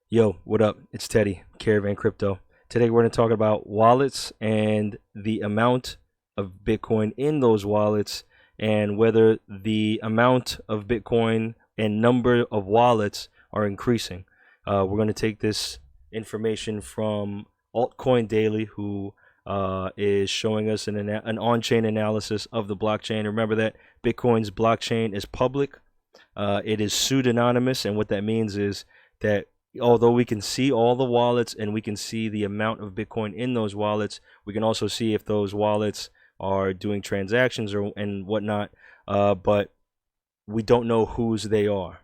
Yo, what up? It's Teddy, Caravan Crypto. Today we're going to talk about wallets and the amount of Bitcoin in those wallets and whether the amount of Bitcoin and number of wallets are increasing. We're going to take this information from Altcoin Daily, who is showing us an on-chain analysis of the blockchain. Remember that Bitcoin's blockchain is public. It is pseudonymous, and what that means is that although we can see all the wallets and we can see the amount of Bitcoin in those wallets, we can also see if those wallets are doing transactions or and whatnot. But we don't know whose they are.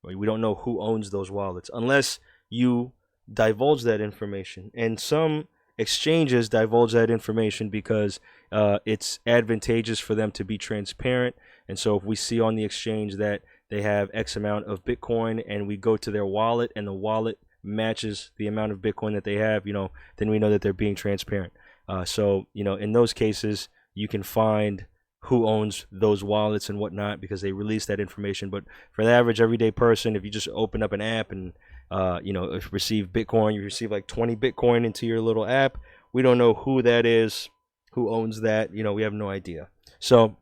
Right? We don't know who owns those wallets unless you divulge that information. And some exchanges divulge that information because it's advantageous for them to be transparent. And so if we see on the exchange that they have X amount of Bitcoin and we go to their wallet and the wallet matches the amount of Bitcoin that they have, then we know that they're being transparent. So, in those cases, you can find who owns those wallets and whatnot because they release that information. But for the average everyday person, if you just open up an app and receive Bitcoin, you receive like 20 Bitcoin into your little app. We don't know who that is, who owns that. We have no idea. So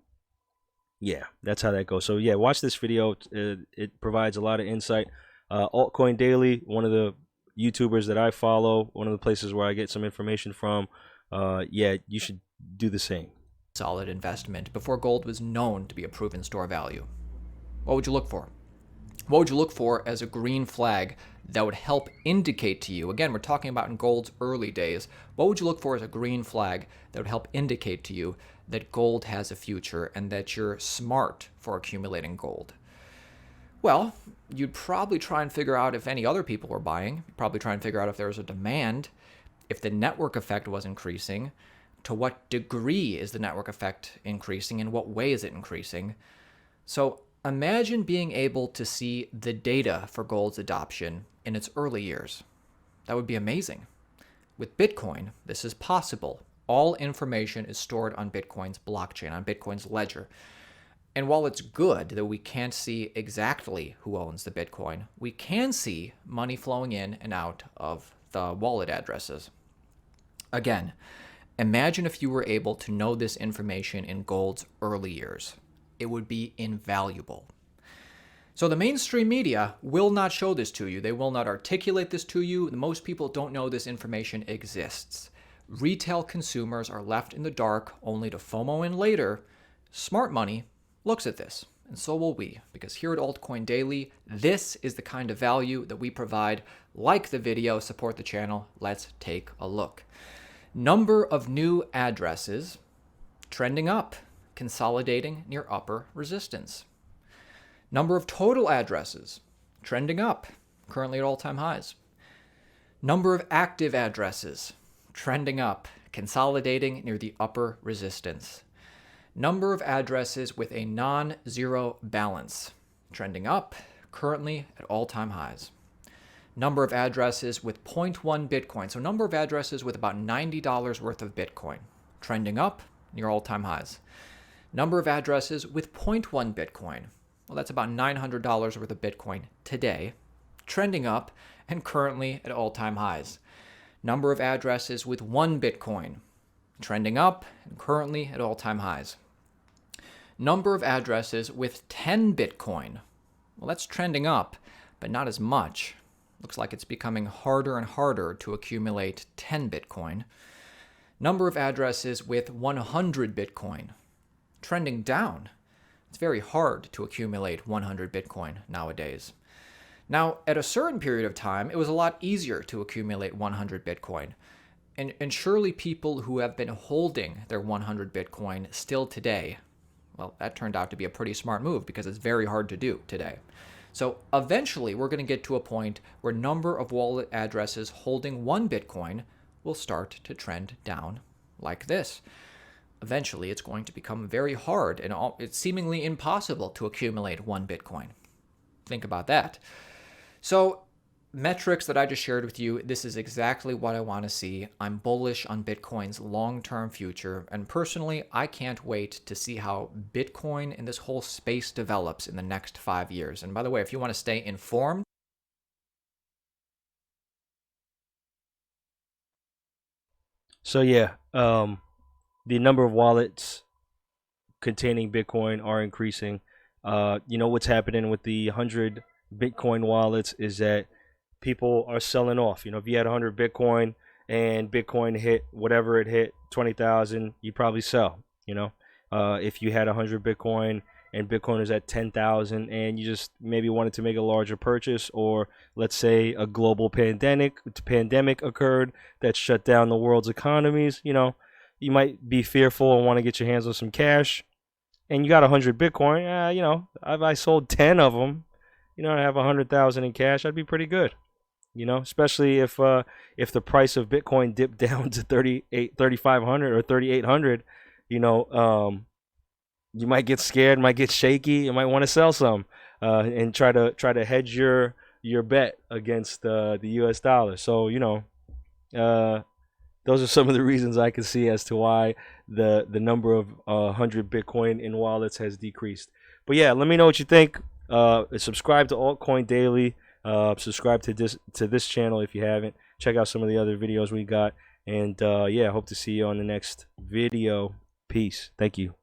yeah, that's how that goes. So yeah, watch this video. It provides a lot of insight. Altcoin Daily, one of the YouTubers that I follow, one of the places where I get some information from. Yeah, you should do the same. Solid investment before gold was known to be a proven store value. What would you look for? What would you look for as a green flag that would help indicate to you? Again, we're talking about in gold's early days. What would you look for as a green flag that would help indicate to you that gold has a future and that you're smart for accumulating gold? Well, you'd probably try and figure out if any other people were buying. You'd probably try and figure out if there was a demand, if the network effect was increasing, to what degree is the network effect increasing, in what way is it increasing. So imagine being able to see the data for gold's adoption in its early years. That would be amazing. With Bitcoin, this is possible. All information is stored on Bitcoin's blockchain, on Bitcoin's ledger. And while it's good that we can't see exactly who owns the Bitcoin, we can see money flowing in and out of the wallet addresses. Again, imagine if you were able to know this information in gold's early years. It would be invaluable. So the mainstream media will not show this to you. They will not articulate this to you. Most people don't know this information exists. Retail consumers are left in the dark only to FOMO in later. Smart money looks at this, and so will we, because here at Altcoin Daily, this is the kind of value that we provide. Like the video, support the channel. Let's take a look. Number of new addresses trending up, consolidating near upper resistance. Number of total addresses trending up, currently at all-time highs. Number of active addresses trending up, consolidating near the upper resistance. Number of addresses with a non-zero balance trending up, currently at all-time highs. Number of addresses with 0.1 Bitcoin. So number of addresses with about $90 worth of Bitcoin trending up near all-time highs. Number of addresses with 0.1 Bitcoin. Well, that's about $900 worth of Bitcoin today, trending up and currently at all-time highs. Number of addresses with 1 Bitcoin, trending up and currently at all-time highs. Number of addresses with 10 Bitcoin. Well, that's trending up, but not as much. Looks like it's becoming harder and harder to accumulate 10 Bitcoin. Number of addresses with 100 Bitcoin, trending down. It's very hard to accumulate 100 Bitcoin nowadays. Now, at a certain period of time, it was a lot easier to accumulate 100 Bitcoin. And surely people who have been holding their 100 Bitcoin still today, well, that turned out to be a pretty smart move because it's very hard to do today. So eventually, we're going to get to a point where number of wallet addresses holding 1 Bitcoin will start to trend down like this. Eventually, it's going to become very hard and it's seemingly impossible to accumulate 1 Bitcoin. Think about that. So metrics that I just shared with you, this is exactly what I want to see. I'm bullish on Bitcoin's long-term future. And personally, I can't wait to see how Bitcoin and this whole space develops in the next 5 years. And by the way, if you want to stay informed, So yeah, the number of wallets containing Bitcoin are increasing. You know what's happening with the 100 Bitcoin wallets is that people are selling off. You know, if you had 100 Bitcoin and Bitcoin hit whatever it hit, 20,000, you probably sell. You know, if you had 100 Bitcoin and Bitcoin is at 10,000 and you just maybe wanted to make a larger purchase, or let's say a global pandemic occurred that shut down the world's economies, you know, you might be fearful and want to get your hands on some cash, and you got 100 Bitcoin. You know, if I sold 10 of them, you know, I have 100,000 in cash, I'd be pretty good. You know, especially if the price of Bitcoin dipped down to 3,500 or 3,800, you know, you might get scared, might get shaky, you might want to sell some, and try to hedge your bet against the U.S. dollar. So you know, uh, those are some of the reasons I can see as to why the number of 100 Bitcoin in wallets has decreased. But yeah, let me know what you think. Subscribe to Altcoin Daily. Subscribe to this channel if you haven't. Check out some of the other videos we got. And yeah, hope to see you on the next video. Peace. Thank you.